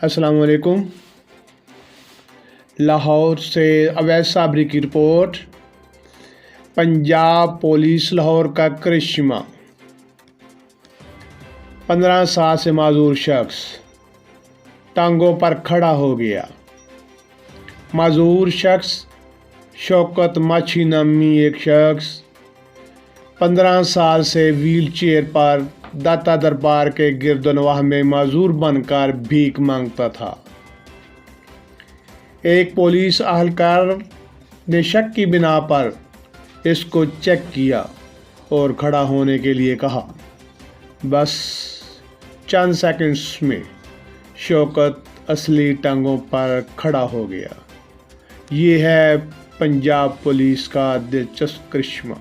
अस्सलाम वालेकुम। लाहौर से अवैध साबरी की रिपोर्ट। पंजाब पुलिस लाहौर का करिश्मा। 15 साल से माजूर शख्स टांगों पर खड़ा हो गया। माजूर शख्स शौकत माछी नामी एक शख्स 15 साल से व्हील चेयर पर दाता दरबार के गिरदनवाह में माजूर बनकर भीख मांगता था। एक पुलिस अहलकार ने शक की बिना पर इसको चेक किया और खड़ा होने के लिए कहा। बस चंद सेकंड्स में शौकत असली टांगों पर खड़ा हो गया। ये है पंजाब पुलिस का दिलचस्प करिश्मा।